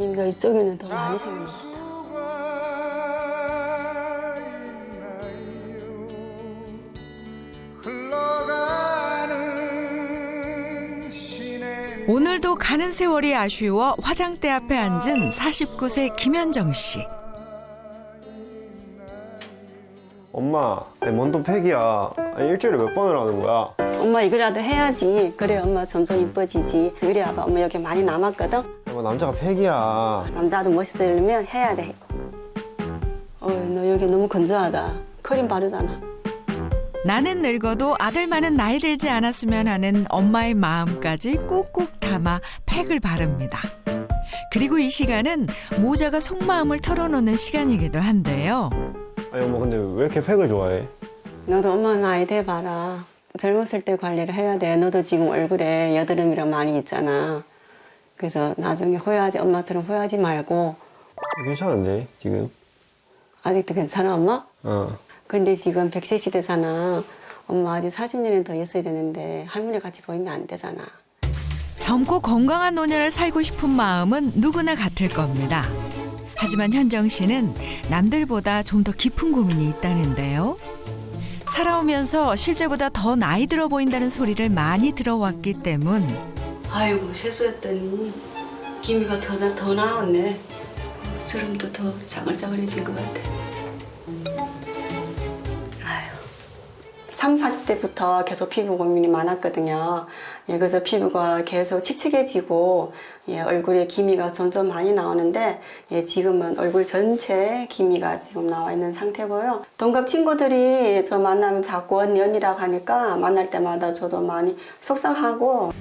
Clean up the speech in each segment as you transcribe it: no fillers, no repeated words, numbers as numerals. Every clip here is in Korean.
기미가 이쪽에는 더 많이 생긴 것 같아요. 오늘도 가는 세월이 아쉬워 화장대 앞에 앉은 49세 김현정 씨. 엄마, 아니, 뭔또 팩이야. 아니, 일주일에 몇 번을 하는 거야? 엄마 이거라도 해야지. 그래 엄마 점점 이뻐지지. 그래 아빠 엄마 여기 많이 남았거든. 엄마, 남자가 팩이야. 남자도 멋있으려면 해야 돼. 너 여기 너무 건조하다. 크림 바르잖아. 나는 늙어도 아들만은 나이 들지 않았으면 하는 엄마의 마음까지 꾹꾹 담아 팩을 바릅니다. 그리고 이 시간은 모자가 속마음을 털어놓는 시간이기도 한데요. 아니, 엄마, 근데 왜 이렇게 팩을 좋아해? 너도 엄마 나이 돼봐라. 젊었을 때 관리를 해야 돼. 너도 지금 얼굴에 여드름이랑 많이 있잖아. 그래서 나중에 엄마처럼 후회하지 말고. 괜찮은데, 지금? 아직도 괜찮아 엄마? 어. 근데 지금 100세 시대잖아. 엄마 아직 40년은 더 있어야 되는데 할머니 같이 보이면 안 되잖아. 젊고 건강한 노년을 살고 싶은 마음은 누구나 같을 겁니다. 하지만 현정 씨는 남들보다 좀 더 깊은 고민이 있다는데요. 살아오면서 실제보다 더 나이 들어 보인다는 소리를 많이 들어왔기 때문. 아이고 세수했더니 기미가 더 나왔네. 주름도 더 자글자글해진 것 같아. 아유, 30, 40대부터 계속 피부 고민이 많았거든요. 그래서 피부가 계속 칙칙해지고 얼굴에 기미가 점점 많이 나오는데 지금은 얼굴 전체에 기미가 지금 나와 있는 상태고요. 동갑 친구들이 저 만나면 자꾸 언니라고 하니까 만날 때마다 저도 많이 속상하고.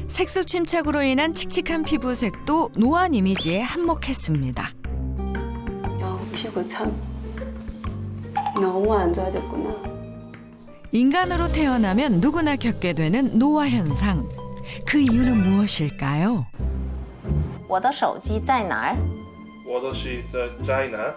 색소 침착으로 인한 칙칙한 피부색도 노안 이미지에 한몫했습니다. 피부 참 너무 안 좋아졌구나. 인간으로 태어나면 누구나 겪게 되는 노화 현상. 그 이유는 무엇일까요? 我的手机在哪儿?我的是在哪?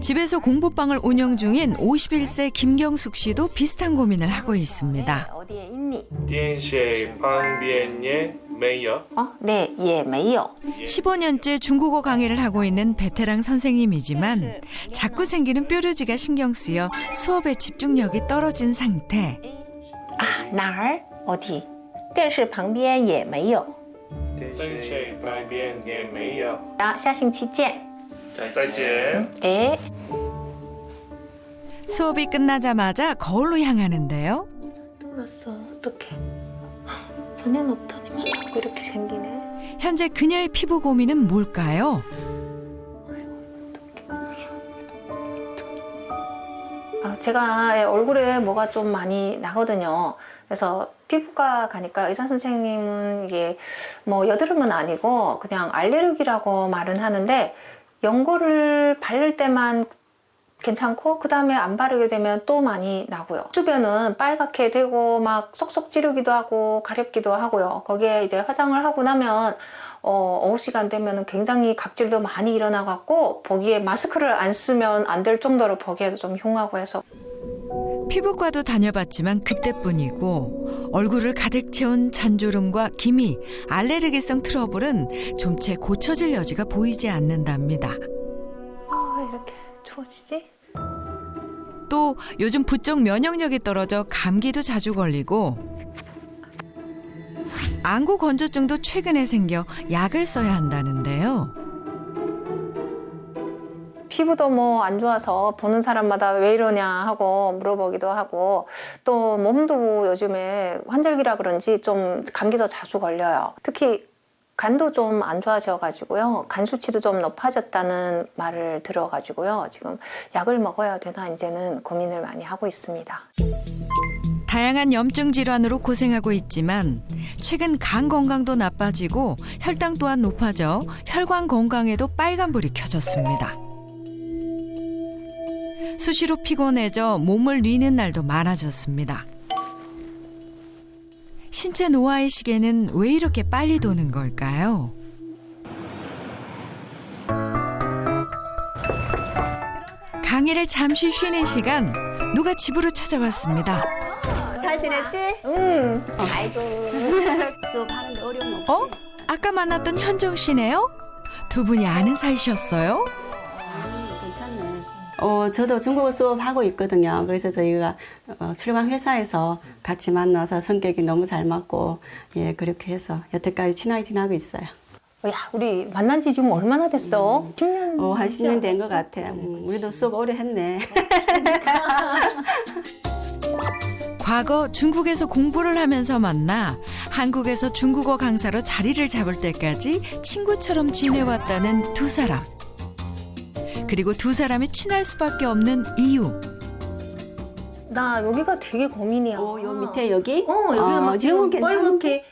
집에서 공부방을 운영 중인 51세 김경숙 씨도 비슷한 고민을 하고 있습니다. 어디에 있니? 电线旁边也没有. 네, 也没有. 15년째 중국어 강의를 하고 있는 베테랑 선생님이지만 자꾸 생기는 뾰루지가 신경 쓰여 수업에 집중력이 떨어진 상태. 哪儿? 어디? 电视旁边也没有.电线旁边也没有. 下星期见.再见. 네. 수업이 끝나자마자 거울로 향하는데요. 끝났어. 어떡해. 전혀 없다니만 자꾸 이렇게 생기네. 현재 그녀의 피부 고민은 뭘까요? 제가 얼굴에 뭐가 좀 많이 나거든요. 그래서 피부과 가니까 의사 선생님은 이게 뭐 여드름은 아니고 그냥 알레르기라고 말은 하는데 연고를 바를 때만 괜찮고 그 다음에 안 바르게 되면 또 많이 나고요. 주변은 빨갛게 되고 막 쏙쏙 찌르기도 하고 가렵기도 하고요. 거기에 이제 화장을 하고 나면 오후 시간 되면 굉장히 각질도 많이 일어나 갖고 보기에 마스크를 안 쓰면 안 될 정도로 보기에도 좀 흉하고 해서. 피부과도 다녀봤지만 그때뿐이고 얼굴을 가득 채운 잔주름과 기미, 알레르기성 트러블은 좀채 고쳐질 여지가 보이지 않는답니다. 왜 이렇게 추워지지? 또 요즘 부쩍 면역력이 떨어져 감기도 자주 걸리고 안구 건조증도 최근에 생겨 약을 써야 한다는데요. 피부도 뭐 안 좋아서 보는 사람마다 왜 이러냐 하고 물어보기도 하고 또 몸도 요즘에 환절기라 그런지 좀 감기도 자주 걸려요. 특히 간도 좀 안 좋아져가지고요. 간 수치도 좀 높아졌다는 말을 들어가지고요. 지금 약을 먹어야 되나 이제는 고민을 많이 하고 있습니다. 다양한 염증 질환으로 고생하고 있지만 최근 간 건강도 나빠지고 혈당 또한 높아져 혈관 건강에도 빨간불이 켜졌습니다. 수시로 피곤해져 몸을 뉘는 날도 많아졌습니다. 신체 노화의 시계는 왜 이렇게 빨리 도는 걸까요? 강의를 잠시 쉬는 시간, 누가 집으로 찾아왔습니다. 잘 지냈지? 응. 아이고. 수업하는데 어려움 없지? 어? 아까 만났던 현정 씨네요? 두 분이 아는 사이셨어요? 괜찮네. 저도 중국어 수업하고 있거든요. 그래서 저희가 출간 회사에서 같이 만나서 성격이 너무 잘 맞고, 예, 그렇게 해서 여태까지 친하게 지내고 있어요. 야, 우리 만난 지 지금 얼마나 됐어? 10년. 한 10년 된 것 같아. 우리도 수업 오래 했네. 과거 중국에서 공부를 하면서 만나 한국에서 중국어 강사로 자리를 잡을 때까지 친구처럼 지내왔다는 두 사람. 그리고 두 사람이 친할 수밖에 없는 이유. 나 여기가 되게 고민이야. 요 밑에 여기? 여기가 막 지금 지금은 괜찮은데? 뻘겋게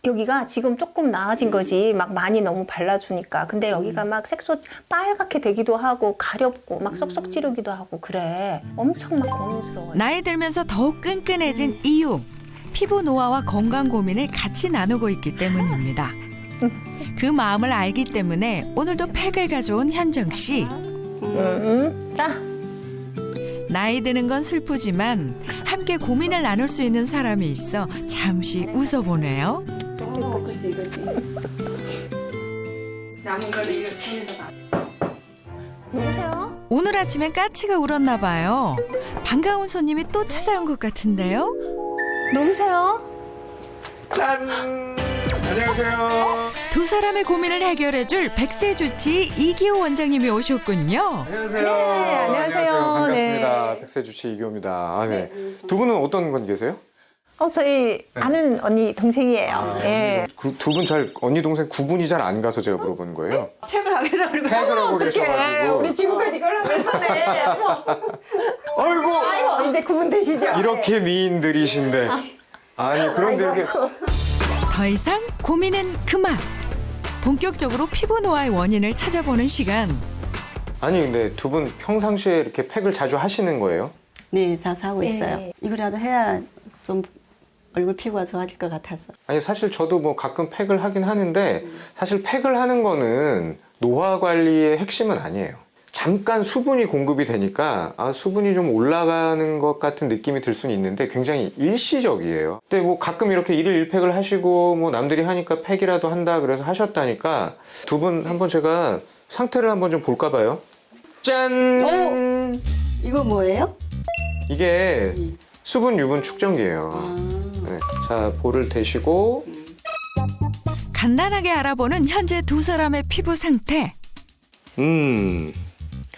여기가 지금 조금 나아진 거지. 막 많이 너무 발라주니까. 근데 여기가 막 색소 빨갛게 되기도 하고 가렵고 막 쏙쏙 찌르기도 하고 그래. 엄청 막 고민스러워. 나이 들면서 더욱 끈끈해진 이유. 피부 노화와 건강 고민을 같이 나누고 있기 때문입니다. 그 마음을 알기 때문에 오늘도 팩을 가져온 현정 씨. 자, 나이 드는 건 슬프지만 함께 고민을 나눌 수 있는 사람이 있어 잠시 웃어보네요. 그치. 남은 거를 이렇게 손에다가. 여보세요? 오늘 아침엔 까치가 울었나 봐요. 반가운 손님이 또 찾아온 것 같은데요. 누구세요? 짠! 안녕하세요. 두 사람의 고민을 해결해줄 백세주치 이기호 원장님이 오셨군요. 안녕하세요. 네, 안녕하세요. 반갑습니다. 네. 백세주치 이기호입니다. 아, 네. 두 분은 어떤 분 계세요? 저희 아는 언니 동생이에요. 예. 그 두 분 잘 언니 동생 구분이 잘 안 가서 제가 물어보는 거예요. 팩을 하게 되고. 팩을 하고 계셔가지고. 우리 지금까지 이걸 하고 있었네. 어머. 아이고 아이고, 이제 구분 되시죠? 이렇게 미인들이신데. 아니 그런데 이렇게 더 이상 고민은 그만. 본격적으로 피부 노화의 원인을 찾아보는 시간. 아니 근데 두 분 평상시에 이렇게 팩을 자주 하시는 거예요? 네, 자주 하고 있어요. 네. 이거라도 해야 좀 얼굴 피부가 좋아질 것 같아서. 아니 사실 저도 뭐 가끔 팩을 하긴 하는데 사실 팩을 하는 거는 노화 관리의 핵심은 아니에요. 잠깐 수분이 공급이 되니까 수분이 좀 올라가는 것 같은 느낌이 들 수는 있는데 굉장히 일시적이에요. 근데 뭐 가끔 이렇게 일일 일팩을 하시고 뭐 남들이 하니까 팩이라도 한다 그래서 하셨다니까 두 분 한번 제가 상태를 한번 좀 볼까 봐요. 짠! 이거 뭐예요? 이게 수분 유분 측정기예요. 네. 자, 볼을 대시고 간단하게 알아보는 현재 두 사람의 피부 상태.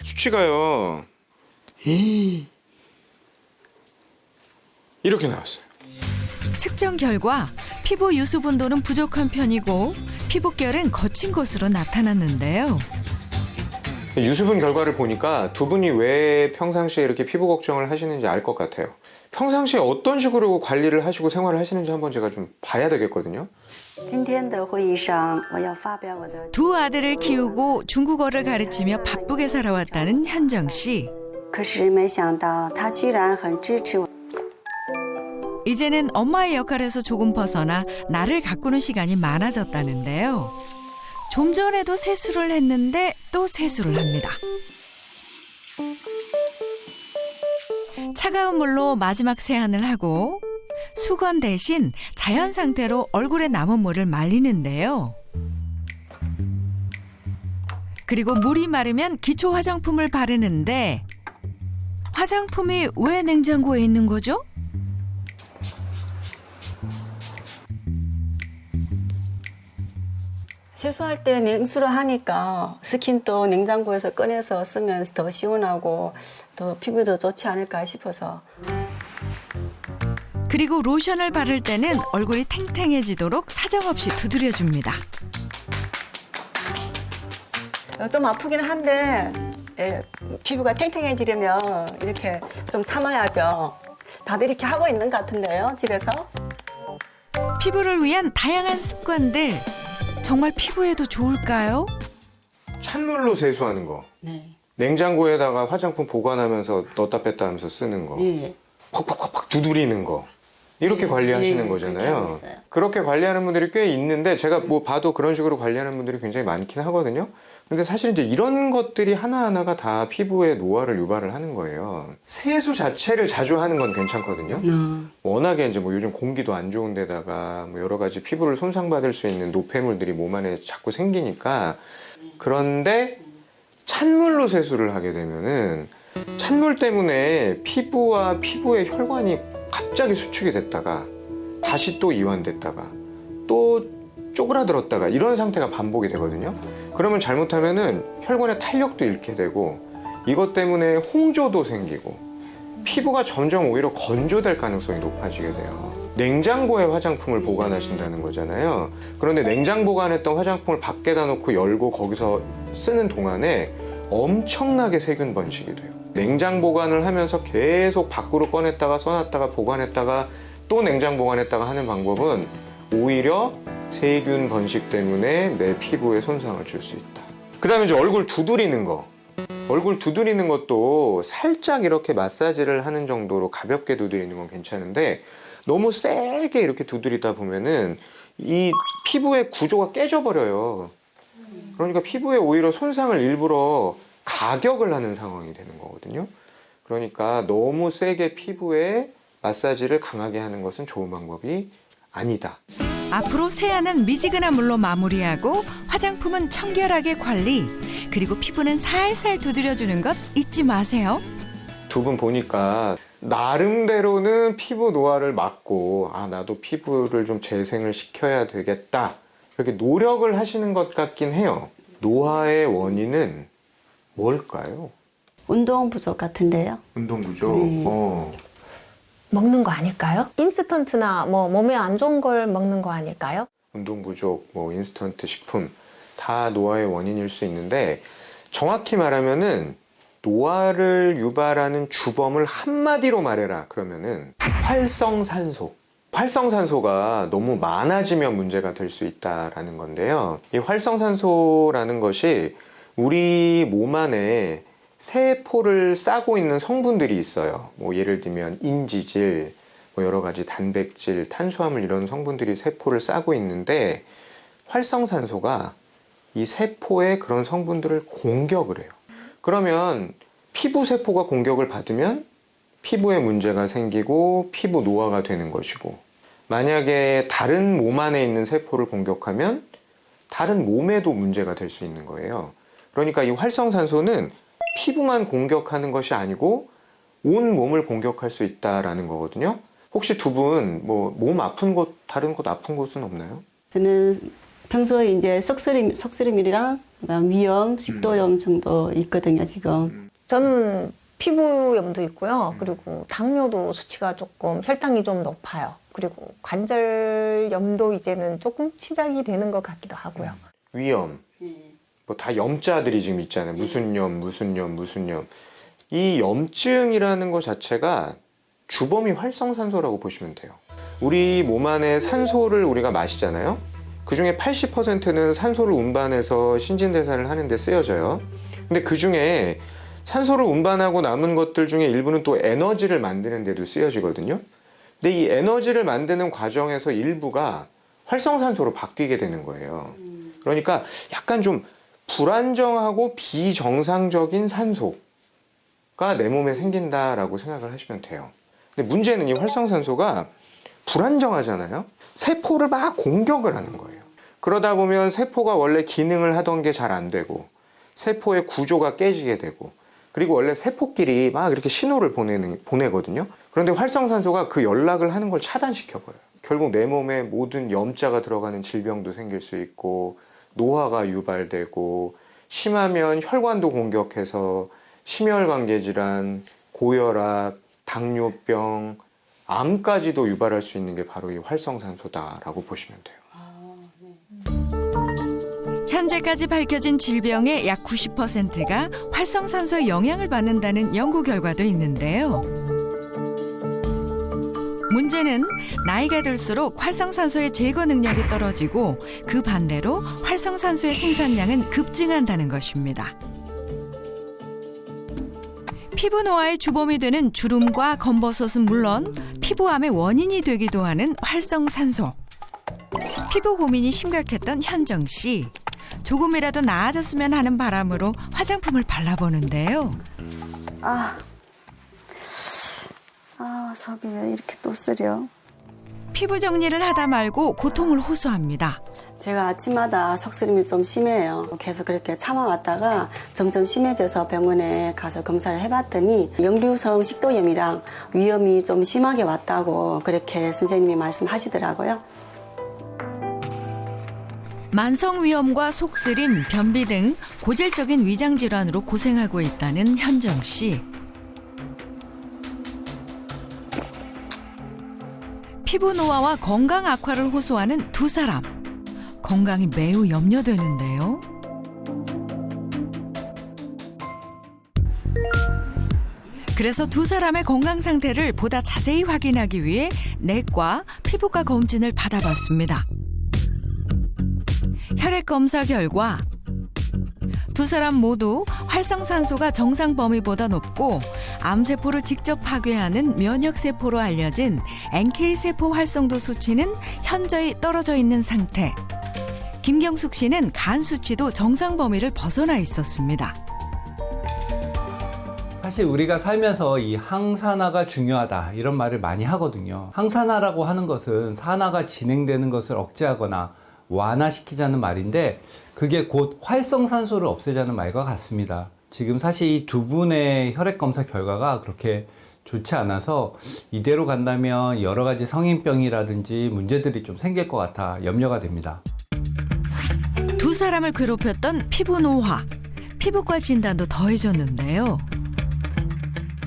수치가요. 이렇게 나왔어요. 측정 결과 피부 유수분도는 부족한 편이고 피부결은 거친 것으로 나타났는데요. 유수분 결과를 보니까 두 분이 왜 평상시에 이렇게 피부 걱정을 하시는지 알 것 같아요. 평상시에 어떤 식으로 관리를 하시고 생활을 하시는지 한번 제가 좀 봐야 되겠거든요. 今天的会议上我要发表我的 두 아들을 키우고 중국어를 가르치며 바쁘게 살아왔다는 현정 씨. 可是没想到他居然很支持我。 이제는 엄마의 역할에서 조금 벗어나 나를 가꾸는 시간이 많아졌다는데요. 좀 전에도 세수를 했는데 또 세수를 합니다. 차가운 물로 마지막 세안을 하고 수건 대신 자연 상태로 얼굴에 남은 물을 말리는데요. 그리고 물이 마르면 기초 화장품을 바르는데 화장품이 왜 냉장고에 있는 거죠? 세수할 때 냉수를 하니까 스킨도 냉장고에서 꺼내서 쓰면 더 시원하고 더 피부도 좋지 않을까 싶어서. 그리고 로션을 바를 때는 얼굴이 탱탱해지도록 사정없이 두드려줍니다. 좀 아프긴 한데 피부가 탱탱해지려면 이렇게 좀 참아야죠. 다들 이렇게 하고 있는 것 같은데요, 집에서. 피부를 위한 다양한 습관들 정말 피부에도 좋을까요? 찬물로 세수하는 거. 네. 냉장고에다가 화장품 보관하면서 넣었다 뺐다 하면서 쓰는 거. 예. 팍팍팍팍 두드리는 거. 이렇게 관리하시는 예, 그렇게 거잖아요. 하고 있어요. 그렇게 관리하는 분들이 꽤 있는데 제가 뭐 봐도 그런 식으로 관리하는 분들이 굉장히 많긴 하거든요. 근데 사실 이제 이런 것들이 하나하나가 다 피부에 노화를 유발을 하는 거예요. 세수 자체를 자주 하는 건 괜찮거든요. 워낙에 이제 뭐 요즘 공기도 안 좋은 데다가 뭐 여러 가지 피부를 손상받을 수 있는 노폐물들이 몸 안에 자꾸 생기니까. 그런데 찬물로 세수를 하게 되면은 찬물 때문에 피부와 피부의 혈관이 갑자기 수축이 됐다가 다시 또 이완됐다가 또 쪼그라들었다가 이런 상태가 반복이 되거든요. 그러면 잘못하면은 혈관의 탄력도 잃게 되고 이것 때문에 홍조도 생기고 피부가 점점 오히려 건조될 가능성이 높아지게 돼요. 냉장고에 화장품을 보관하신다는 거잖아요. 그런데 냉장 보관했던 화장품을 밖에다 놓고 열고 거기서 쓰는 동안에 엄청나게 세균 번식이 돼요. 냉장 보관을 하면서 계속 밖으로 꺼냈다가 써놨다가 보관했다가 또 냉장 보관했다가 하는 방법은 오히려 세균 번식 때문에 내 피부에 손상을 줄 수 있다. 그 다음에 이제 얼굴 두드리는 거. 얼굴 두드리는 것도 살짝 이렇게 마사지를 하는 정도로 가볍게 두드리는 건 괜찮은데 너무 세게 이렇게 두드리다 보면은 이 피부의 구조가 깨져버려요. 그러니까 피부에 오히려 손상을 일부러 가격을 하는 상황이 되는 거거든요. 그러니까 너무 세게 피부에 마사지를 강하게 하는 것은 좋은 방법이 아니다. 앞으로 세안은 미지근한 물로 마무리하고 화장품은 청결하게 관리. 그리고 피부는 살살 두드려주는 것 잊지 마세요. 두 분 보니까 나름대로는 피부 노화를 막고 나도 피부를 좀 재생을 시켜야 되겠다. 이렇게 노력을 하시는 것 같긴 해요. 노화의 원인은 뭘까요? 운동 부족 같은데요. 운동 부족. 네. 먹는 거 아닐까요? 인스턴트나 뭐 몸에 안 좋은 걸 먹는 거 아닐까요? 운동 부족, 뭐 인스턴트 식품 다 노화의 원인일 수 있는데 정확히 말하면은 노화를 유발하는 주범을 한마디로 말해라 그러면은 활성산소. 활성산소가 너무 많아지면 문제가 될 수 있다라는 건데요. 이 활성산소라는 것이 우리 몸 안에 세포를 싸고 있는 성분들이 있어요. 뭐 예를 들면 인지질, 뭐 여러 가지 단백질, 탄수화물 이런 성분들이 세포를 싸고 있는데 활성산소가 이 세포의 그런 성분들을 공격을 해요. 그러면 피부 세포가 공격을 받으면 피부에 문제가 생기고 피부 노화가 되는 것이고 만약에 다른 몸 안에 있는 세포를 공격하면 다른 몸에도 문제가 될 수 있는 거예요. 그러니까 이 활성산소는 피부만 공격하는 것이 아니고 온 몸을 공격할 수 있다라는 거거든요. 혹시 두 분 뭐 몸 아픈 곳, 다른 곳 아픈 곳은 없나요? 저는 평소에 이제 속쓰림이랑 그다음 위염, 식도염 정도 있거든요, 지금. 저는 피부염도 있고요. 그리고 당뇨도 수치가 조금 혈당이 좀 높아요. 그리고 관절염도 이제는 조금 시작이 되는 것 같기도 하고요. 위염, 뭐 다 염자들이 지금 있잖아요. 무슨 염. 이 염증이라는 것 자체가 주범이 활성산소라고 보시면 돼요. 우리 몸 안에 산소를 우리가 마시잖아요. 그 중에 80%는 산소를 운반해서 신진대사를 하는 데 쓰여져요. 근데 그 중에 산소를 운반하고 남은 것들 중에 일부는 또 에너지를 만드는 데도 쓰여지거든요. 근데 이 에너지를 만드는 과정에서 일부가 활성산소로 바뀌게 되는 거예요. 그러니까 약간 좀 불안정하고 비정상적인 산소가 내 몸에 생긴다라고 생각을 하시면 돼요. 근데 문제는 이 활성산소가 불안정하잖아요. 세포를 막 공격을 하는 거예요. 그러다 보면 세포가 원래 기능을 하던 게 잘 안 되고 세포의 구조가 깨지게 되고 그리고 원래 세포끼리 막 이렇게 신호를 보내거든요. 그런데 활성산소가 그 연락을 하는 걸 차단시켜버려요. 결국 내 몸에 모든 염자가 들어가는 질병도 생길 수 있고 노화가 유발되고 심하면 혈관도 공격해서 심혈관계 질환, 고혈압, 당뇨병, 암까지도 유발할 수 있는 게 바로 이 활성산소다라고 보시면 돼요. 현재까지 밝혀진 질병의 약 90%가 활성산소의 영향을 받는다는 연구 결과도 있는데요. 문제는 나이가 들수록 활성산소의 제거 능력이 떨어지고 그 반대로 활성산소의 생산량은 급증한다는 것입니다. 피부 노화의 주범이 되는 주름과 검버섯은 물론 피부암의 원인이 되기도 하는 활성산소. 피부 고민이 심각했던 현정 씨. 조금이라도 나아졌으면 하는 바람으로 화장품을 발라보는데요. 저기 왜 이렇게 또 쓰려? 피부 정리를 하다 말고 고통을 호소합니다. 제가 아침마다 속쓰림이 좀 심해요. 계속 그렇게 참아왔다가 점점 심해져서 병원에 가서 검사를 해봤더니 역류성 식도염이랑 위염이 좀 심하게 왔다고 그렇게 선생님이 말씀하시더라고요. 만성위염과 속쓰림, 변비 등 고질적인 위장질환으로 고생하고 있다는 현정 씨. 피부 노화와 건강 악화를 호소하는 두 사람. 건강이 매우 염려되는데요. 그래서 두 사람의 건강 상태를 보다 자세히 확인하기 위해 내과, 피부과 검진을 받아봤습니다. 혈액 검사 결과 두 사람 모두 활성산소가 정상 범위보다 높고 암세포를 직접 파괴하는 면역세포로 알려진 NK세포 활성도 수치는 현저히 떨어져 있는 상태. 김경숙 씨는 간 수치도 정상 범위를 벗어나 있었습니다. 사실 우리가 살면서 이 항산화가 중요하다 이런 말을 많이 하거든요. 항산화라고 하는 것은 산화가 진행되는 것을 억제하거나 완화시키자는 말인데 그게 곧 활성산소를 없애자는 말과 같습니다. 지금 사실 이 두 분의 혈액 검사 결과가 그렇게 좋지 않아서 이대로 간다면 여러 가지 성인병이라든지 문제들이 좀 생길 것 같아 염려가 됩니다. 두 사람을 괴롭혔던 피부 노화, 피부과 진단도 더해졌는데요.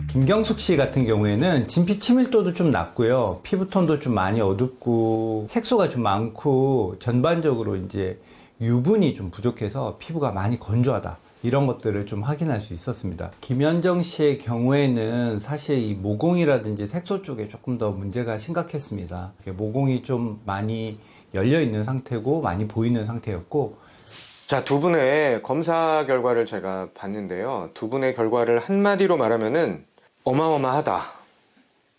김경숙 씨 같은 경우에는 진피 치밀도도 좀 낮고요. 피부톤도 좀 많이 어둡고 색소가 좀 많고 전반적으로 이제 유분이 좀 부족해서 피부가 많이 건조하다. 이런 것들을 좀 확인할 수 있었습니다. 김현정 씨의 경우에는 사실 이 모공이라든지 색소 쪽에 조금 더 문제가 심각했습니다. 모공이 좀 많이 열려 있는 상태고 많이 보이는 상태였고 자, 두 분의 검사 결과를 제가 봤는데요. 두 분의 결과를 한마디로 말하면은 어마어마하다.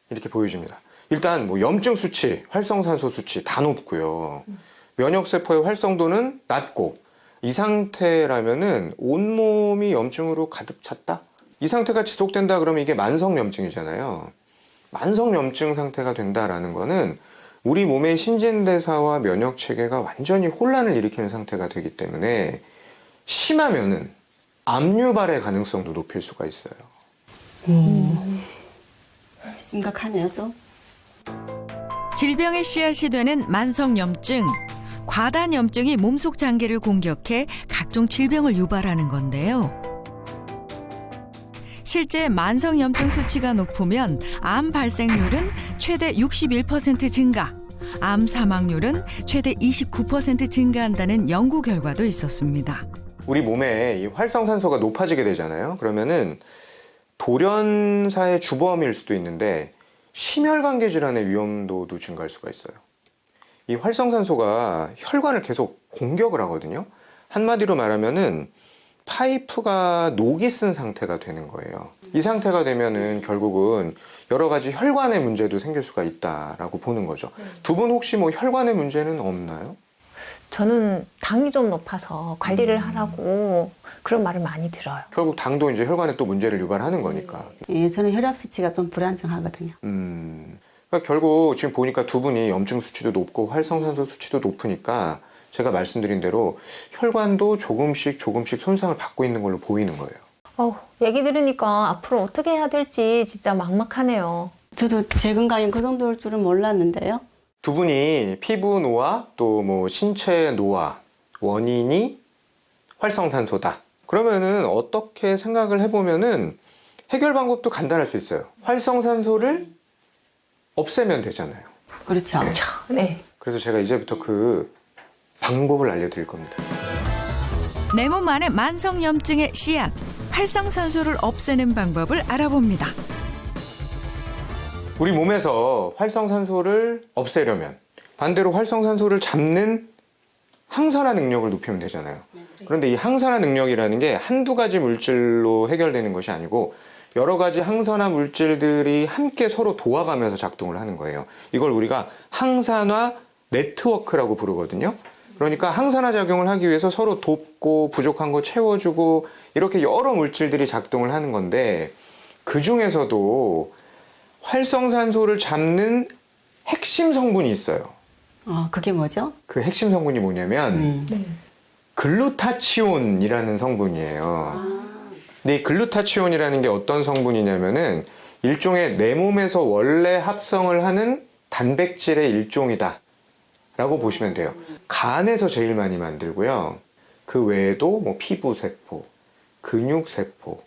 이렇게 보여집니다. 일단 뭐 염증 수치, 활성산소 수치 다 높고요. 면역세포의 활성도는 낮고 이 상태라면은 온몸이 염증으로 가득 찼다? 이 상태가 지속된다 그러면 이게 만성염증이잖아요. 만성염증 상태가 된다라는 거는 우리 몸의 신진대사와 면역체계가 완전히 혼란을 일으키는 상태가 되기 때문에 심하면은 압류발의 가능성도 높일 수가 있어요. 심각하네요, 좀. 질병의 씨앗이 되는 만성염증. 과다염증이 몸속 장기를 공격해 각종 질병을 유발하는 건데요. 실제 만성염증 수치가 높으면 암 발생률은 최대 61% 증가, 암 사망률은 최대 29% 증가한다는 연구 결과도 있었습니다. 우리 몸에 이 활성산소가 높아지게 되잖아요. 그러면은 돌연사의 주범일 수도 있는데 심혈관계 질환의 위험도도 증가할 수가 있어요. 이 활성산소가 혈관을 계속 공격을 하거든요. 한마디로 말하면은 파이프가 녹이 쓴 상태가 되는 거예요. 이 상태가 되면은 결국은 여러 가지 혈관의 문제도 생길 수가 있다라고 보는 거죠. 두 분 혹시 뭐 혈관의 문제는 없나요? 저는 당이 좀 높아서 관리를 하라고 그런 말을 많이 들어요. 결국 당도 이제 혈관에 또 문제를 유발하는 거니까. 예, 저는 혈압 수치가 좀 불안정하거든요. 그러니까 결국 지금 보니까 두 분이 염증 수치도 높고 활성산소 수치도 높으니까 제가 말씀드린 대로 혈관도 조금씩 손상을 받고 있는 걸로 보이는 거예요. 얘기 들으니까 앞으로 어떻게 해야 될지 진짜 막막하네요. 저도 제 건강이 그 정도일 줄은 몰랐는데요. 두 분이 피부 노화 또 뭐 신체 노화 원인이 활성산소다. 그러면은 어떻게 생각을 해보면은 해결 방법도 간단할 수 있어요. 활성산소를 없애면 되잖아요. 그렇죠. 네. 그래서 제가 이제부터 그 방법을 알려드릴 겁니다. 내 몸 안의 만성염증의 씨앗, 활성산소를 없애는 방법을 알아봅니다. 우리 몸에서 활성산소를 없애려면 반대로 활성산소를 잡는 항산화 능력을 높이면 되잖아요. 그런데 이 항산화 능력이라는 게 한두 가지 물질로 해결되는 것이 아니고 여러 가지 항산화 물질들이 함께 서로 도와가면서 작동을 하는 거예요. 이걸 우리가 항산화 네트워크라고 부르거든요. 그러니까 항산화 작용을 하기 위해서 서로 돕고 부족한 거 채워주고 이렇게 여러 물질들이 작동을 하는 건데 그 중에서도 활성산소를 잡는 핵심 성분이 있어요. 그게 뭐죠? 그 핵심 성분이 뭐냐면 글루타치온이라는 성분이에요. 근데 이 글루타치온이라는 게 어떤 성분이냐면은 일종의 내 몸에서 원래 합성을 하는 단백질의 일종이다 라고 보시면 돼요. 간에서 제일 많이 만들고요. 그 외에도 뭐 피부세포, 근육세포,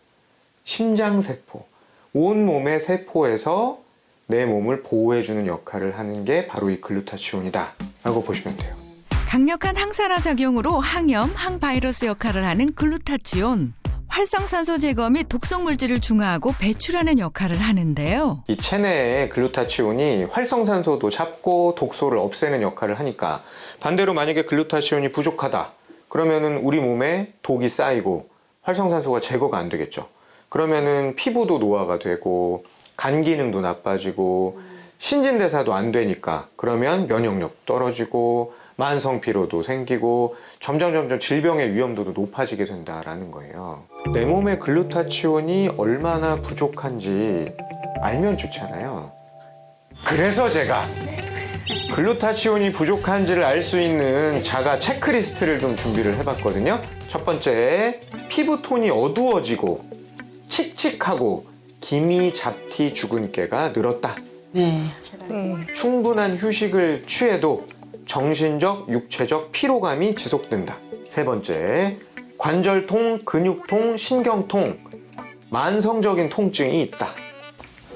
심장세포, 온몸의 세포에서 내 몸을 보호해주는 역할을 하는 게 바로 이 글루타치온이다 라고 보시면 돼요. 강력한 항산화 작용으로 항염, 항바이러스 역할을 하는 글루타치온. 활성산소 제거 및 독성 물질을 중화하고 배출하는 역할을 하는데요. 이 체내에 글루타치온이 활성산소도 잡고 독소를 없애는 역할을 하니까 반대로 만약에 글루타치온이 부족하다 그러면은 우리 몸에 독이 쌓이고 활성산소가 제거가 안 되겠죠. 그러면은 피부도 노화가 되고 간 기능도 나빠지고 신진대사도 안 되니까 그러면 면역력 떨어지고 만성 피로도 생기고 점점 질병의 위험도도 높아지게 된다라는 거예요. 내 몸에 글루타치온이 얼마나 부족한지 알면 좋잖아요. 그래서 제가 글루타치온이 부족한지를 알 수 있는 자가 체크리스트를 좀 준비를 해봤거든요. 첫 번째, 피부톤이 어두워지고 칙칙하고 기미, 잡티, 주근깨가 늘었다. 네. 충분한 휴식을 취해도 정신적, 육체적 피로감이 지속된다. 세 번째, 관절통, 근육통, 신경통, 만성적인 통증이 있다.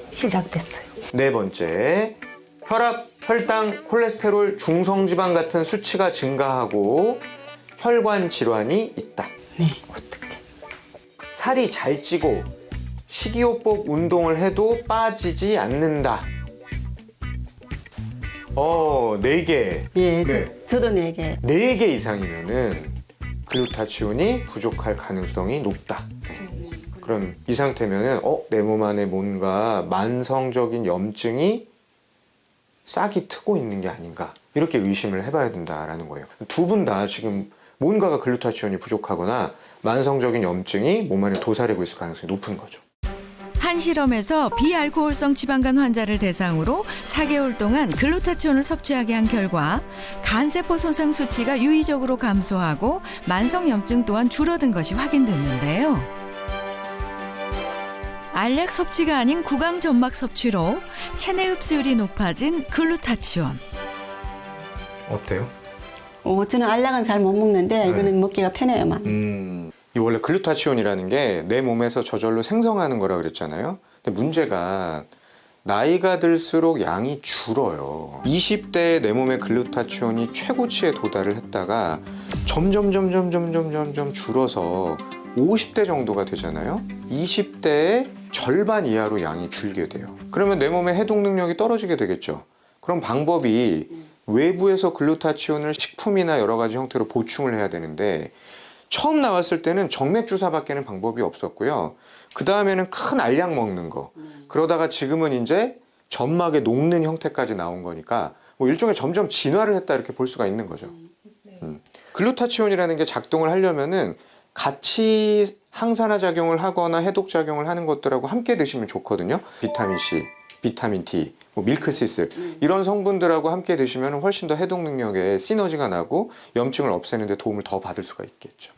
시작됐어요. 네 번째, 혈압, 혈당, 콜레스테롤, 중성지방 같은 수치가 증가하고 혈관 질환이 있다. 네. 살이 잘 찌고 식이요법 운동을 해도 빠지지 않는다. 4개. 예, 네. 저도 4개. 4개 이상이면은 글루타치온이 부족할 가능성이 높다. 그럼 이 상태면은 내 몸 안에 뭔가 만성적인 염증이 싹이 트고 있는 게 아닌가 이렇게 의심을 해봐야 된다라는 거예요. 두 분 다 지금 뭔가가 글루타치온이 부족하거나 만성적인 염증이 몸 안에 도사리고 있을 가능성이 높은 거죠. 한 실험에서 비알코올성 지방간 환자를 대상으로 4개월 동안 글루타치온을 섭취하게 한 결과 간세포 손상 수치가 유의적으로 감소하고 만성염증 또한 줄어든 것이 확인됐는데요. 알약 섭취가 아닌 구강점막 섭취로 체내 흡수율이 높아진 글루타치온. 어때요? 저는 알약은 잘 못 먹는데 이거는 먹기가 편해요, 많이. 이 원래 글루타치온이라는 게 내 몸에서 저절로 생성하는 거라 그랬잖아요. 근데 문제가 나이가 들수록 양이 줄어요. 20대에 내 몸의 글루타치온이 최고치에 도달을 했다가 점점 줄어서 50대 정도가 되잖아요. 20대에 절반 이하로 양이 줄게 돼요. 그러면 내 몸의 해독 능력이 떨어지게 되겠죠. 그럼 방법이 외부에서 글루타치온을 식품이나 여러 가지 형태로 보충을 해야 되는데 처음 나왔을 때는 정맥 주사밖에는 방법이 없었고요. 그 다음에는 큰 알약 먹는 거. 그러다가 지금은 이제 점막에 녹는 형태까지 나온 거니까 뭐 일종의 점점 진화를 했다 이렇게 볼 수가 있는 거죠. 글루타치온이라는 게 작동을 하려면은 같이 항산화 작용을 하거나 해독 작용을 하는 것들하고 함께 드시면 좋거든요. 비타민 C, 비타민 D, 뭐 밀크시슬 이런 성분들하고 함께 드시면 훨씬 더 해독 능력에 시너지가 나고 염증을 없애는 데 도움을 더 받을 수가 있겠죠.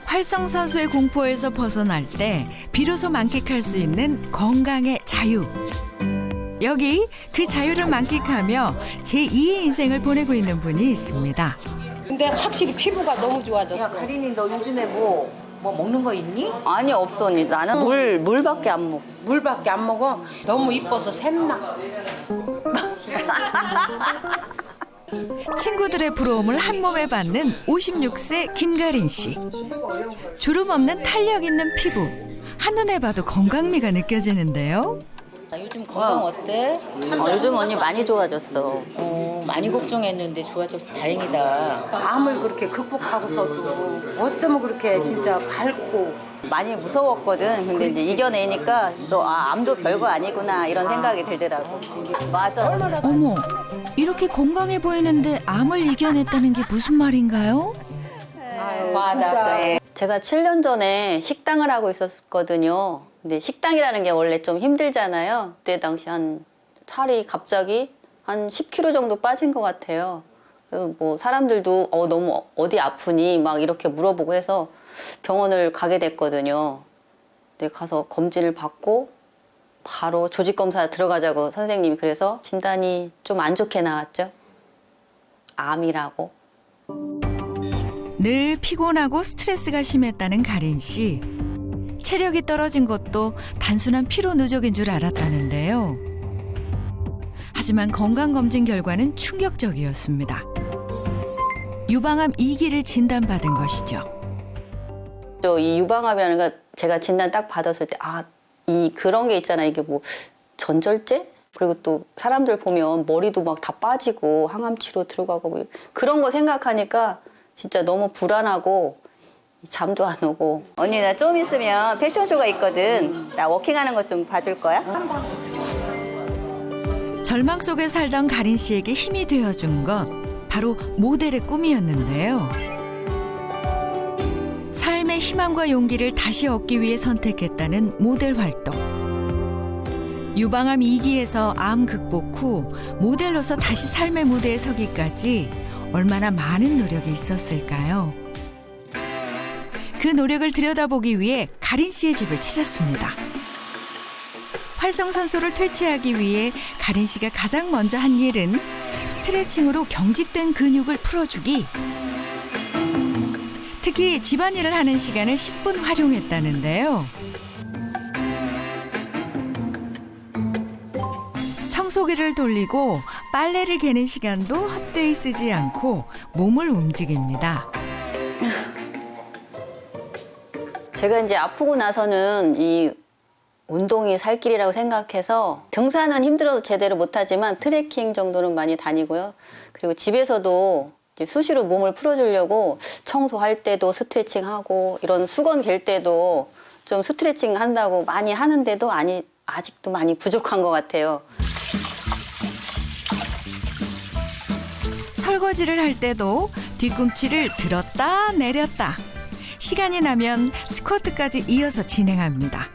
활성산소의 공포에서 벗어날 때 비로소 만끽할 수 있는 건강의 자유. 여기 그 자유를 만끽하며 제2의 인생을 보내고 있는 분이 있습니다. 근데 확실히 피부가 너무 좋아졌어. 야, 가린이 너 요즘에 뭐 먹는 거 있니? 아니 없어 언니. 나는 물밖에 안 먹어. 물밖에 안 먹어. 너무 이뻐서 샘나. 친구들의 부러움을 한 몸에 받는 56세 김가린 씨. 주름 없는 탄력 있는 피부. 한눈에 봐도 건강미가 느껴지는데요. 요즘 건강 어때? 요즘 언니 많이 좋아졌어. 많이 걱정했는데 좋아져서 다행이다. 암을 그렇게 극복하고서도 어쩌면 그렇게 진짜 밝고 많이 무서웠거든. 근데 이제 이겨내니까 또 암도 별거 아니구나 이런 생각이 들더라고. 맞아. 어머, 이렇게 건강해 보이는데 암을 이겨냈다는 게 무슨 말인가요? 맞아. 제가 7년 전에 식당을 하고 있었거든요. 근데 식당이라는 게 원래 좀 힘들잖아요. 그때 당시 살이 갑자기 한 10kg 정도 빠진 것 같아요. 그래서 뭐 사람들도 너무 어디 아프니 막 이렇게 물어보고 해서 병원을 가게 됐거든요. 근데 가서 검진을 받고 바로 조직검사 들어가자고 선생님이 그래서 진단이 좀 안 좋게 나왔죠. 암이라고. 늘 피곤하고 스트레스가 심했다는 가린 씨. 체력이 떨어진 것도 단순한 피로 누적인 줄 알았다는데요. 하지만 건강검진 결과는 충격적이었습니다. 유방암 2기를 진단받은 것이죠. 또 이 유방암이라는 거 제가 진단 딱 받았을 때 그런 게 있잖아요. 이게 뭐 전절제? 그리고 또 사람들 보면 머리도 막 다 빠지고 항암 치료 들어가고 뭐 그런 거 생각하니까 진짜 너무 불안하고 잠도 안 오고. 언니 나 좀 있으면 패션쇼가 있거든. 나 워킹하는 거 좀 봐줄 거야? 절망 속에 살던 가린 씨에게 힘이 되어준 건 바로 모델의 꿈이었는데요. 삶의 희망과 용기를 다시 얻기 위해 선택했다는 모델 활동. 유방암 2기에서 암 극복 후 모델로서 다시 삶의 무대에 서기까지 얼마나 많은 노력이 있었을까요? 그 노력을 들여다보기 위해 가린 씨의 집을 찾았습니다. 활성산소를 퇴치하기 위해 가린 씨가 가장 먼저 한 일은 스트레칭으로 경직된 근육을 풀어주기. 특히 집안일을 하는 시간을 10분 활용했다는데요. 청소기를 돌리고 빨래를 개는 시간도 헛되이 쓰지 않고 몸을 움직입니다. 제가 이제 아프고 나서는 이 운동이 살 길이라고 생각해서 등산은 힘들어도 제대로 못하지만 트레킹 정도는 많이 다니고요. 그리고 집에서도 이제 수시로 몸을 풀어주려고 청소할 때도 스트레칭하고 이런 수건 갤 때도 좀 스트레칭 한다고 많이 하는데도 아직도 많이 부족한 것 같아요. 설거지를 할 때도 뒤꿈치를 들었다 내렸다. 시간이 나면 스쿼트까지 이어서 진행합니다.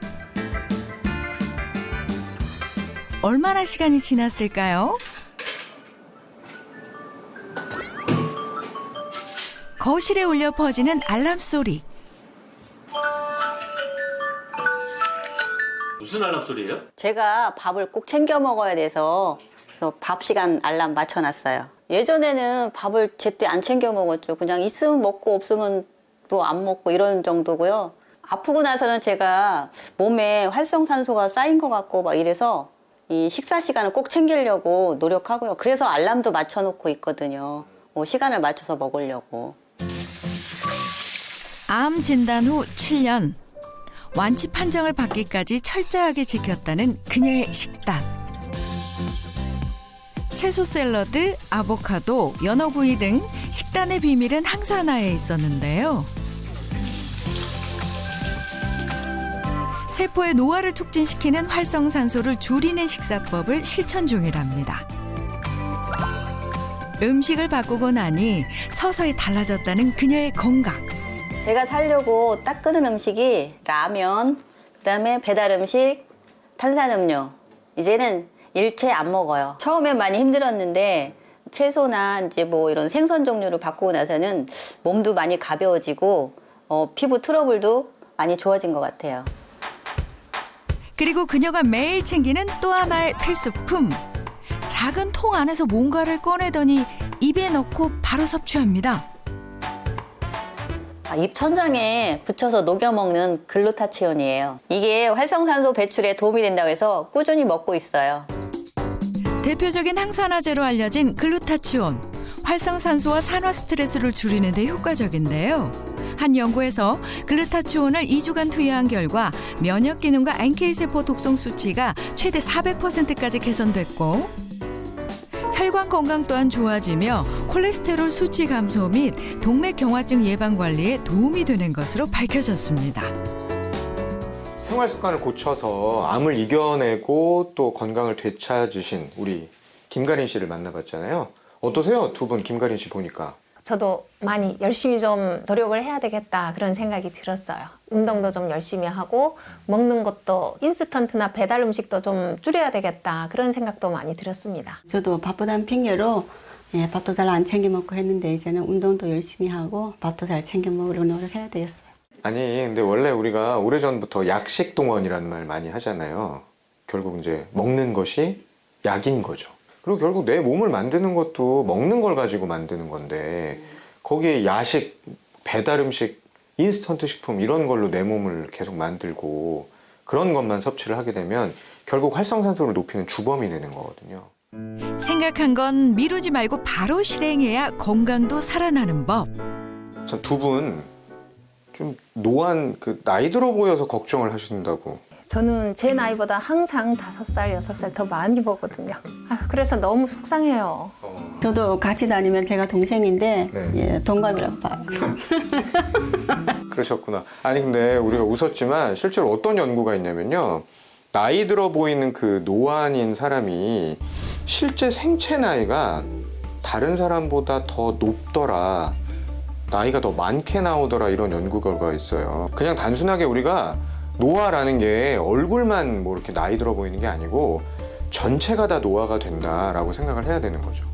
얼마나 시간이 지났을까요? 거실에 울려 퍼지는 알람 소리. 무슨 알람 소리예요? 제가 밥을 꼭 챙겨 먹어야 돼서 그래서 밥 시간 알람 맞춰놨어요. 예전에는 밥을 제때 안 챙겨 먹었죠. 그냥 있으면 먹고 없으면 또 안 먹고 이런 정도고요. 아프고 나서는 제가 몸에 활성산소가 쌓인 것 같고 막 이래서 이 식사 시간을 꼭 챙기려고 노력하고요. 그래서 알람도 맞춰놓고 있거든요. 뭐 시간을 맞춰서 먹으려고. 암 진단 후 7년. 완치 판정을 받기까지 철저하게 지켰다는 그녀의 식단. 채소 샐러드, 아보카도, 연어구이 등 식단의 비밀은 항산화에 있었는데요. 세포의 노화를 촉진시키는 활성산소를 줄이는 식사법을 실천 중이랍니다. 음식을 바꾸고 나니 서서히 달라졌다는 그녀의 건강. 제가 살려고 딱 끄는 음식이 라면, 그다음에 배달 음식, 탄산음료. 이제는 일체 안 먹어요. 처음엔 많이 힘들었는데 채소나 이제 뭐 이런 생선 종류를 바꾸고 나서는 몸도 많이 가벼워지고 피부 트러블도 많이 좋아진 것 같아요. 그리고 그녀가 매일 챙기는 또 하나의 필수품. 작은 통 안에서 뭔가를 꺼내더니 입에 넣고 바로 섭취합니다. 입 천장에 붙여서 녹여 먹는 글루타치온이에요. 이게 활성산소 배출에 도움이 된다고 해서 꾸준히 먹고 있어요. 대표적인 항산화제로 알려진 글루타치온. 활성산소와 산화 스트레스를 줄이는 데 효과적인데요. 한 연구에서 글루타치온을 2주간 투여한 결과 면역 기능과 NK세포 독성 수치가 최대 400%까지 개선됐고 혈관 건강 또한 좋아지며 콜레스테롤 수치 감소 및 동맥경화증 예방 관리에 도움이 되는 것으로 밝혀졌습니다. 생활 습관을 고쳐서 암을 이겨내고 또 건강을 되찾으신 우리 김가린 씨를 만나봤잖아요. 어떠세요? 두 분 김가린 씨 보니까. 저도 많이 열심히 좀 노력을 해야 되겠다 그런 생각이 들었어요. 운동도 좀 열심히 하고 먹는 것도 인스턴트나 배달 음식도 좀 줄여야 되겠다 그런 생각도 많이 들었습니다. 저도 바쁘다는 핑계로 밥도 잘 안 챙겨 먹고 했는데 이제는 운동도 열심히 하고 밥도 잘 챙겨 먹으려고 노력해야 되겠어요. 아니 근데 원래 우리가 오래전부터 약식 동원이라는 말 많이 하잖아요. 결국 이제 먹는 것이 약인 거죠. 그리고 결국 내 몸을 만드는 것도 먹는 걸 가지고 만드는 건데 거기에 야식, 배달 음식, 인스턴트 식품 이런 걸로 내 몸을 계속 만들고 그런 것만 섭취를 하게 되면 결국 활성산소를 높이는 주범이 되는 거거든요. 생각한 건 미루지 말고 바로 실행해야 건강도 살아나는 법. 전 두 분 좀 노안 나이 들어 보여서 걱정을 하신다고. 저는 제 나이보다 항상 5살, 6살 더 많이 보거든요. 그래서 너무 속상해요. 저도 같이 다니면 제가 동생인데 네. 동갑이라고 봐요. 그러셨구나. 아니 근데 우리가 웃었지만 실제로 어떤 연구가 있냐면요. 나이 들어 보이는 그 노안인 사람이 실제 생체 나이가 다른 사람보다 더 높더라. 나이가 더 많게 나오더라 이런 연구 결과가 있어요. 그냥 단순하게 우리가 노화라는 게 얼굴만 뭐 이렇게 나이 들어 보이는 게 아니고 전체가 다 노화가 된다라고 생각을 해야 되는 거죠.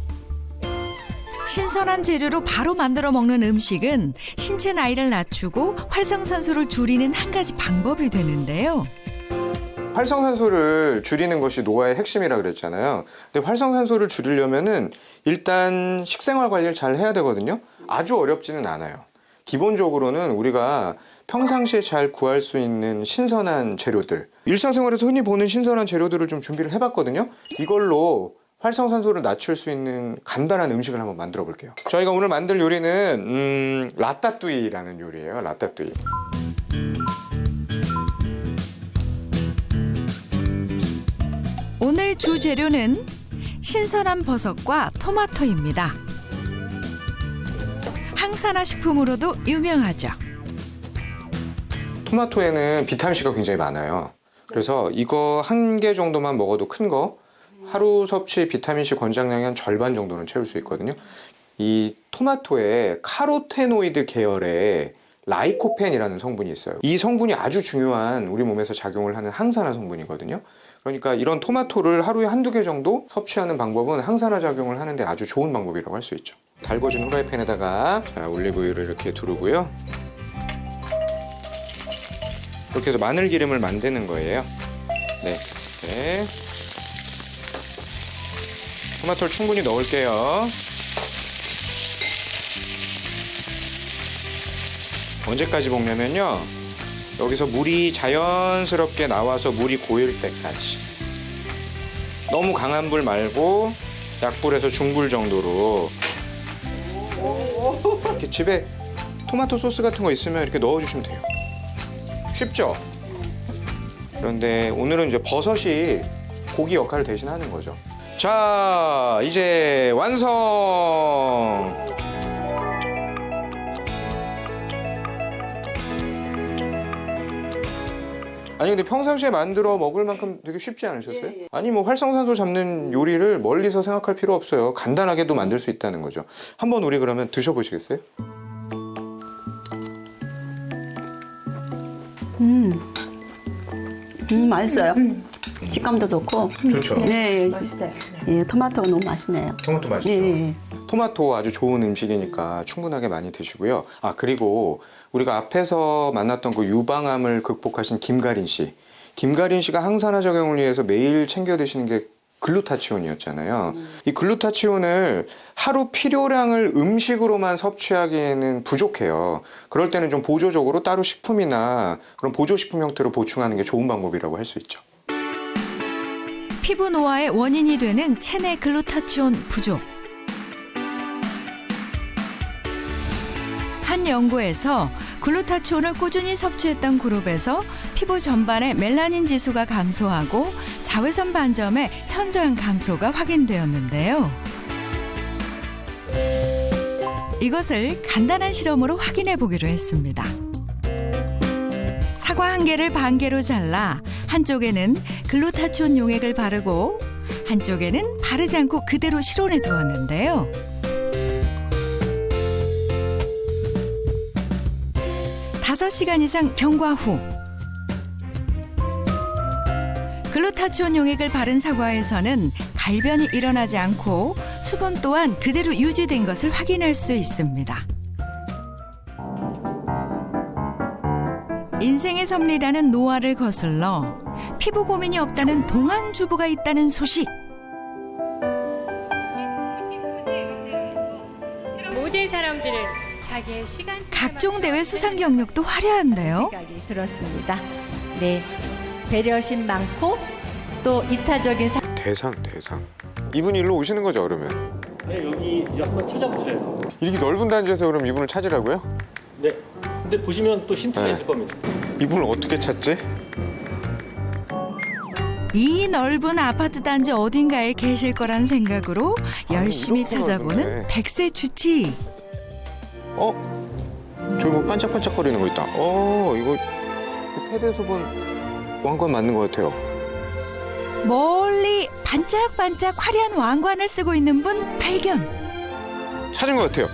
신선한 재료로 바로 만들어 먹는 음식은 신체 나이를 낮추고 활성산소를 줄이는 한 가지 방법이 되는데요. 활성산소를 줄이는 것이 노화의 핵심이라 그랬잖아요. 근데 활성산소를 줄이려면은 일단 식생활 관리를 잘 해야 되거든요. 아주 어렵지는 않아요. 기본적으로는 우리가 평상시에 잘 구할 수 있는 신선한 재료들, 일상생활에서 흔히 보는 신선한 재료들을 좀 준비를 해봤거든요. 이걸로 활성산소를 낮출 수 있는 간단한 음식을 한번 만들어 볼게요. 저희가 오늘 만들 요리는 라따뚜이라는 요리예요. 라따뚜이. 오늘 주 재료는 신선한 버섯과 토마토입니다. 항산화 식품으로도 유명하죠. 토마토에는 비타민C가 굉장히 많아요. 그래서 이거 1개 정도만 먹어도 큰 거 하루 섭취 비타민C 권장량의 한 절반 정도는 채울 수 있거든요. 이 토마토에 카로테노이드 계열의 라이코펜이라는 성분이 있어요. 이 성분이 아주 중요한 우리 몸에서 작용을 하는 항산화 성분이거든요. 그러니까 이런 토마토를 하루에 1~2개 정도 섭취하는 방법은 항산화 작용을 하는데 아주 좋은 방법이라고 할 수 있죠. 달궈진 후라이팬에다가 올리브유를 이렇게 두르고요. 이렇게 해서 마늘 기름을 만드는 거예요. 네. 네. 토마토를 충분히 넣을게요. 언제까지 볶냐면요. 여기서 물이 자연스럽게 나와서 물이 고일 때까지. 너무 강한 불 말고 약불에서 중불 정도로. 이렇게 집에 토마토 소스 같은 거 있으면 이렇게 넣어주시면 돼요. 쉽죠? 그런데 오늘은 이제 버섯이 고기 역할을 대신하는 거죠. 자, 이제 완성! 아니 근데 평상시에 만들어 먹을 만큼 되게 쉽지 않으셨어요? 아니 뭐 활성산소 잡는 요리를 멀리서 생각할 필요 없어요. 간단하게도 만들 수 있다는 거죠. 한번 우리 그러면 드셔보시겠어요? 맛있어요. 식감도 좋고. 좋죠. 네, 예, 토마토가 너무 맛있네요. 토마토 맛있죠? 예. 토마토 아주 좋은 음식이니까 충분하게 많이 드시고요. 아 그리고 우리가 앞에서 만났던 그 유방암을 극복하신 김가린 씨. 김가린 씨가 항산화 작용을 위해서 매일 챙겨 드시는 게 글루타치온이었잖아요. 이 글루타치온을 하루 필요량을 음식으로만 섭취하기에는 부족해요. 그럴 때는 좀 보조적으로 따로 식품이나 그런 보조식품 형태로 보충하는 게 좋은 방법이라고 할 수 있죠. 피부 노화의 원인이 되는 체내 글루타치온 부족. 한 연구에서 글루타치온을 꾸준히 섭취했던 그룹에서 피부 전반의 멜라닌 지수가 감소하고 자외선 반점의 현저한 감소가 확인되었는데요. 이것을 간단한 실험으로 확인해 보기로 했습니다. 사과 한 개를 반 개로 잘라 한쪽에는 글루타치온 용액을 바르고 한쪽에는 바르지 않고 그대로 실온에 두었는데요. 다섯 시간 이상 경과 후 글루타치온 용액을 바른 사과에서는 갈변이 일어나지 않고 수분 또한 그대로 유지된 것을 확인할 수 있습니다. 인생의 섭리라는 노화를 거슬러 피부 고민이 없다는 동안 주부가 있다는 소식. 모든 사람들은 자기의 시간 각종 대회 수상 경력도 화려한데요. 생각이 들었습니다. 네, 배려심 많고 또 이타적인 대상. 이분이 일로 오시는 거죠, 그러면? 네, 여기 한번 찾아보셔요. 이렇게 넓은 단지에서 그럼 이분을 찾으라고요? 네. 근데 보시면 또 힌트가 있을 겁니다. 이분을 어떻게 찾지? 이 넓은 아파트 단지 어딘가에 계실 거란 생각으로 열심히 이렇게 찾아보는 넓은데. 백세 주치. 저기 뭐 반짝반짝거리는 거 있다. 이거 패드에서 본 왕관 맞는 것 같아요. 멀리 반짝반짝 화려한 왕관을 쓰고 있는 분 발견. 찾은 것 같아요.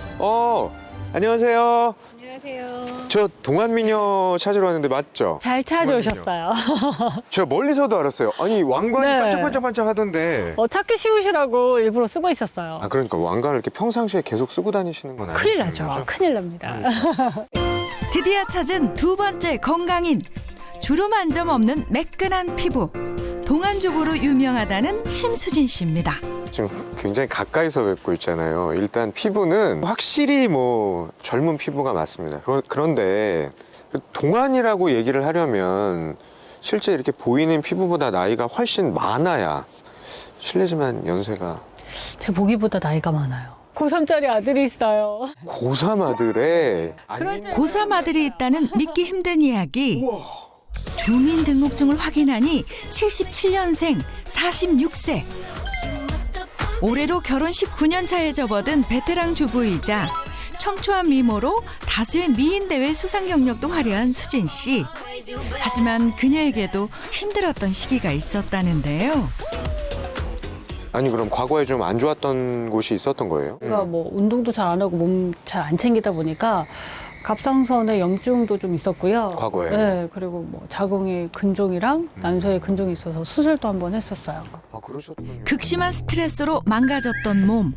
안녕하세요. 안녕하세요. 저 동안미녀 찾으러 왔는데 맞죠? 잘 찾아오셨어요. 제가 멀리서도 알았어요. 아니 왕관이 네. 반짝반짝 하던데. 찾기 쉬우시라고 일부러 쓰고 있었어요. 그러니까 왕관을 이렇게 평상시에 계속 쓰고 다니시는 건 아니죠? 큰일 나죠. 큰일 납니다. 드디어 찾은 두 번째 건강인. 주름 한 점 없는 매끈한 피부. 동안주부로 유명하다는 심수진 씨입니다. 지금 굉장히 가까이서 뵙고 있잖아요. 일단 피부는 확실히 뭐 젊은 피부가 맞습니다. 그런데 동안이라고 얘기를 하려면 실제 이렇게 보이는 피부보다 나이가 훨씬 많아야 실례지만 연세가 제 보기보다 나이가 많아요. 고3짜리 아들이 있어요. 고3 아들에 고3 아들이 있다는 믿기 힘든 이야기. 주민등록증을 확인하니 77년생 46세. 올해로 결혼 19년 차에 접어든 베테랑 주부이자 청초한 미모로 다수의 미인대회 수상 경력도 화려한 수진 씨. 하지만 그녀에게도 힘들었던 시기가 있었다는데요. 아니 그럼 과거에 좀 안 좋았던 곳이 있었던 거예요? 제가 뭐 운동도 잘 안 하고 몸 잘 안 챙기다 보니까 갑상선에 염증도 좀 있었고요. 과거에? 네, 그리고 뭐 자궁의 근종이랑 난소의 근종이 있어서 수술도 한번 했었어요. 그러셨군요. 극심한 스트레스로 망가졌던 몸.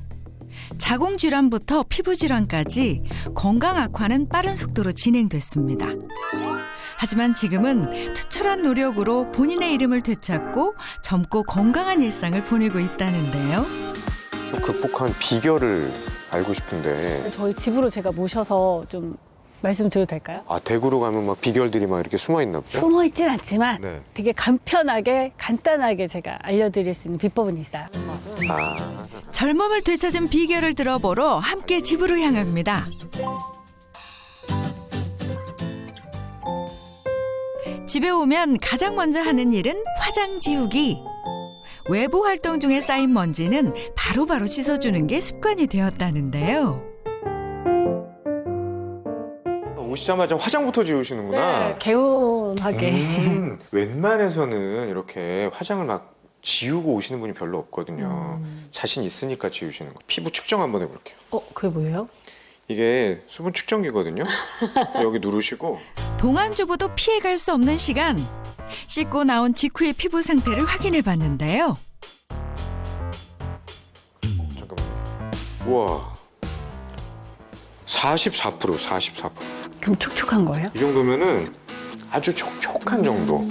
자궁 질환부터 피부 질환까지 건강 악화는 빠른 속도로 진행됐습니다. 하지만 지금은 투철한 노력으로 본인의 이름을 되찾고 젊고 건강한 일상을 보내고 있다는데요. 극복한 비결을 알고 싶은데. 저희 집으로 제가 모셔서 좀 말씀드려도 될까요? 대구로 가면 막 비결들이 막 이렇게 숨어 있나 보죠? 숨어 있진 않지만 네. 되게 간단하게 제가 알려드릴 수 있는 비법은 있어요. 젊음을 되찾은 비결을 들어보러 함께 집으로 향합니다. 집에 오면 가장 먼저 하는 일은 화장 지우기. 외부 활동 중에 쌓인 먼지는 바로바로 씻어주는 게 습관이 되었다는데요. 오시자마자 화장부터 지우시는구나. 네, 개운하게. 웬만해서는 이렇게 화장을 막 지우고 오시는 분이 별로 없거든요. 자신 있으니까 지우시는 거. 피부 측정 한번 해볼게요. 그게 뭐예요? 이게 수분 측정기거든요. 여기 누르시고. 동안주부도 피해갈 수 없는 시간. 씻고 나온 직후의 피부 상태를 확인해 봤는데요. 잠깐만요. 우와. 44%. 그럼 촉촉한 거예요? 이 정도면은 아주 촉촉한 정도.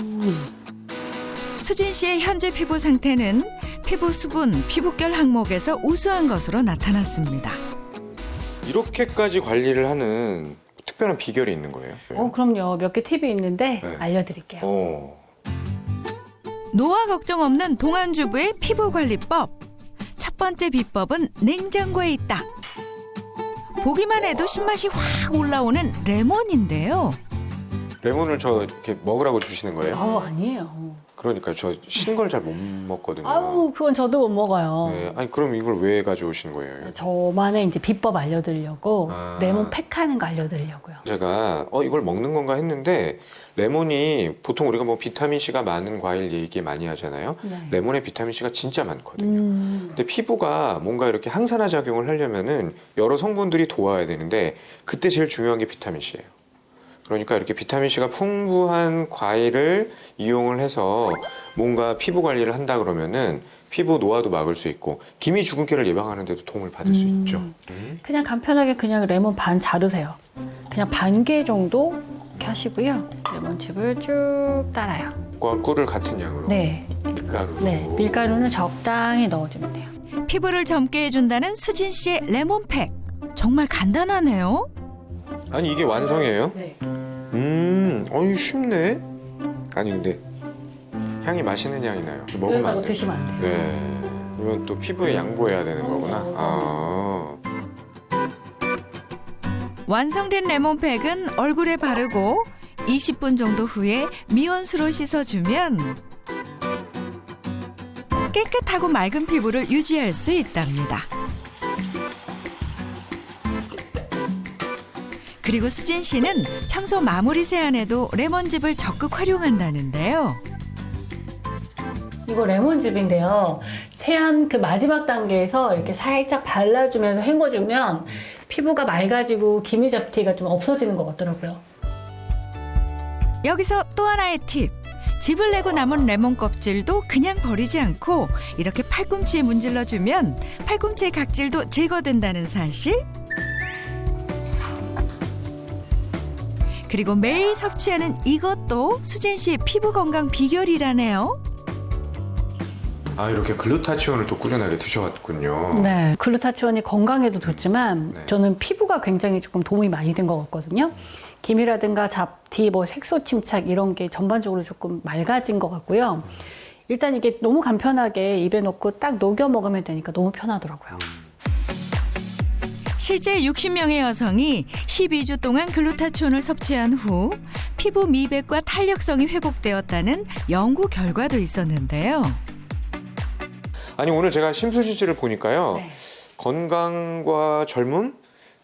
수진 씨의 현재 피부 상태는 피부 수분, 피부결 항목에서 우수한 것으로 나타났습니다. 이렇게까지 관리를 하는 특별한 비결이 있는 거예요? 그럼요. 몇 개 팁이 있는데 네. 알려드릴게요. 노화 걱정 없는 동안주부의 피부 관리법. 첫 번째 비법은 냉장고에 있다. 보기만 해도 신맛이 확 올라오는 레몬인데요. 레몬을 저 이렇게 먹으라고 주시는 거예요? 아니에요. 그러니까 저 신 걸 잘 못 먹거든요. 아우, 그건 저도 못 먹어요. 네, 아니 그럼 이걸 왜 가져오신 거예요? 저만의 이제 비법 알려드리려고 아. 레몬 팩하는 거 알려드리려고요. 제가 이걸 먹는 건가 했는데 레몬이 보통 우리가 뭐 비타민 C가 많은 과일 얘기 많이 하잖아요. 네. 레몬에 비타민 C가 진짜 많거든요. 근데 피부가 뭔가 이렇게 항산화 작용을 하려면은 여러 성분들이 도와야 되는데 그때 제일 중요한 게 비타민 C예요. 그러니까 이렇게 비타민 C가 풍부한 과일을 이용을 해서 뭔가 피부 관리를 한다 그러면은 피부 노화도 막을 수 있고 기미 주근깨를 예방하는 데도 도움을 받을 수 있죠. 그냥 간편하게 그냥 레몬 반 자르세요. 그냥 반 개 정도 이렇게 하시고요. 레몬즙을 쭉 따라요. 꿀을 같은 양으로. 네. 밀가루. 네, 밀가루는 적당히 넣어주면 돼요. 피부를 젊게 해준다는 수진 씨의 레몬팩. 정말 간단하네요. 아니 이게 완성이에요? 네. 아니 쉽네. 아니 근데 향이 맛있는 향이 나요. 먹으면 안 돼요. 드시면 안 돼요. 네. 이건 또 피부에 양보해야 되는 거구나. 아. 완성된 레몬팩은 얼굴에 바르고 20분 정도 후에 미온수로 씻어주면 깨끗하고 맑은 피부를 유지할 수 있답니다. 그리고 수진 씨는 평소 마무리 세안에도 레몬즙을 적극 활용한다는데요. 이거 레몬즙인데요. 세안 그 마지막 단계에서 이렇게 살짝 발라주면서 헹궈주면 피부가 맑아지고 기미 잡티가 좀 없어지는 것 같더라고요. 여기서 또 하나의 팁. 즙을 내고 남은 레몬 껍질도 그냥 버리지 않고 이렇게 팔꿈치에 문질러주면 팔꿈치의 각질도 제거된다는 사실. 그리고 매일 섭취하는 이것도 수진 씨의 피부 건강 비결이라네요. 아 이렇게 글루타치온을 또 꾸준하게 드셔왔군요. 네, 글루타치온이 건강에도 좋지만 네. 저는 피부가 굉장히 조금 도움이 많이 된 것 같거든요. 기미라든가 잡티, 뭐 색소 침착 이런 게 전반적으로 조금 맑아진 것 같고요. 일단 이게 너무 간편하게 입에 넣고 딱 녹여 먹으면 되니까 너무 편하더라고요. 실제 60명의 여성이 12주 동안 글루타치온을 섭취한 후 피부 미백과 탄력성이 회복되었다는 연구 결과도 있었는데요. 아니 오늘 제가 심수진 씨를 보니까요. 네. 건강과 젊음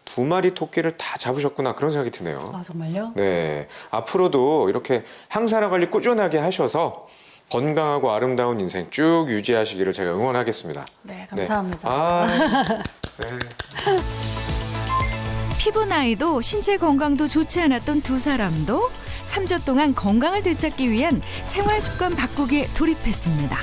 두 마리 토끼를 다 잡으셨구나 그런 생각이 드네요. 아, 정말요? 네, 앞으로도 이렇게 항산화 관리 꾸준하게 하셔서 건강하고 아름다운 인생 쭉 유지하시기를 제가 응원하겠습니다. 네, 감사합니다. 네. 아, 네. 피부 나이도 신체 건강도 좋지 않았던 두 사람도 3주 동안 건강을 되찾기 위한 생활 습관 바꾸기에 돌입했습니다.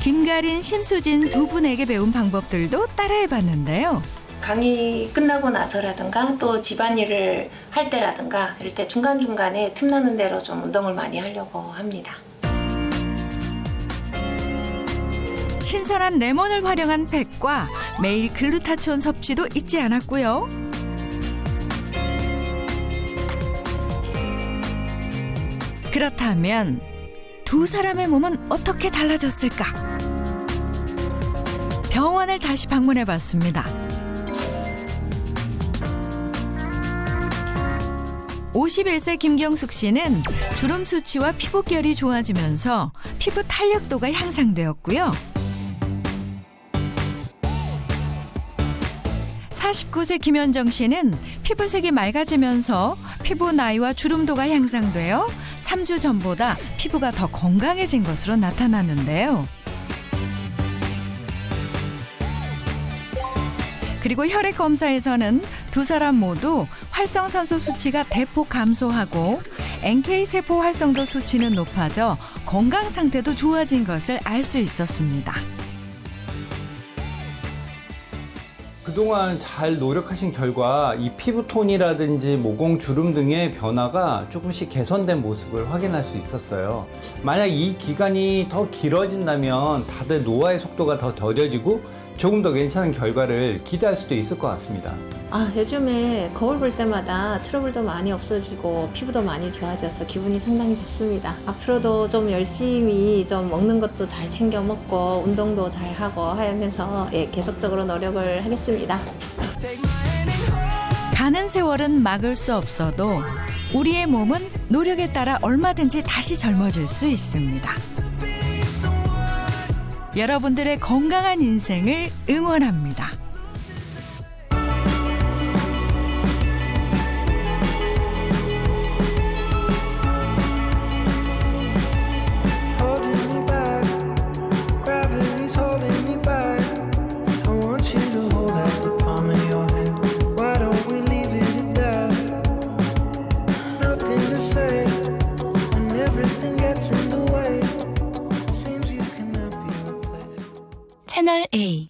김가린, 심수진 두 분에게 배운 방법들도 따라해봤는데요. 강의 끝나고 나서라든가 또 집안일을 할 때라든가 이럴 때 중간중간에 틈나는 대로 좀 운동을 많이 하려고 합니다. 신선한 레몬을 활용한 팩과 매일 글루타치온 섭취도 잊지 않았고요. 그렇다면 두 사람의 몸은 어떻게 달라졌을까? 병원을 다시 방문해봤습니다. 51세 김경숙 씨는 주름 수치와 피부결이 좋아지면서 피부 탄력도가 향상되었고요. 49세 김현정 씨는 피부색이 맑아지면서 피부 나이와 주름도가 향상되어 3주 전보다 피부가 더 건강해진 것으로 나타났는데요. 그리고 혈액 검사에서는 두 사람 모두 활성산소 수치가 대폭 감소하고 NK세포 활성도 수치는 높아져 건강 상태도 좋아진 것을 알 수 있었습니다. 그동안 잘 노력하신 결과 이 피부톤이라든지 모공 주름 등의 변화가 조금씩 개선된 모습을 확인할 수 있었어요. 만약 이 기간이 더 길어진다면 다들 노화의 속도가 더 더뎌지고 조금 더 괜찮은 결과를 기대할 수도 있을 것 같습니다. 요즘에 거울 볼 때마다 트러블도 많이 없어지고 피부도 많이 좋아져서 기분이 상당히 좋습니다. 앞으로도 좀 열심히 좀 먹는 것도 잘 챙겨 먹고 운동도 잘 하고 하면서 계속적으로 노력을 하겠습니다. 가는 세월은 막을 수 없어도 우리의 몸은 노력에 따라 얼마든지 다시 젊어질 수 있습니다. 여러분들의 건강한 인생을 응원합니다. 채널 A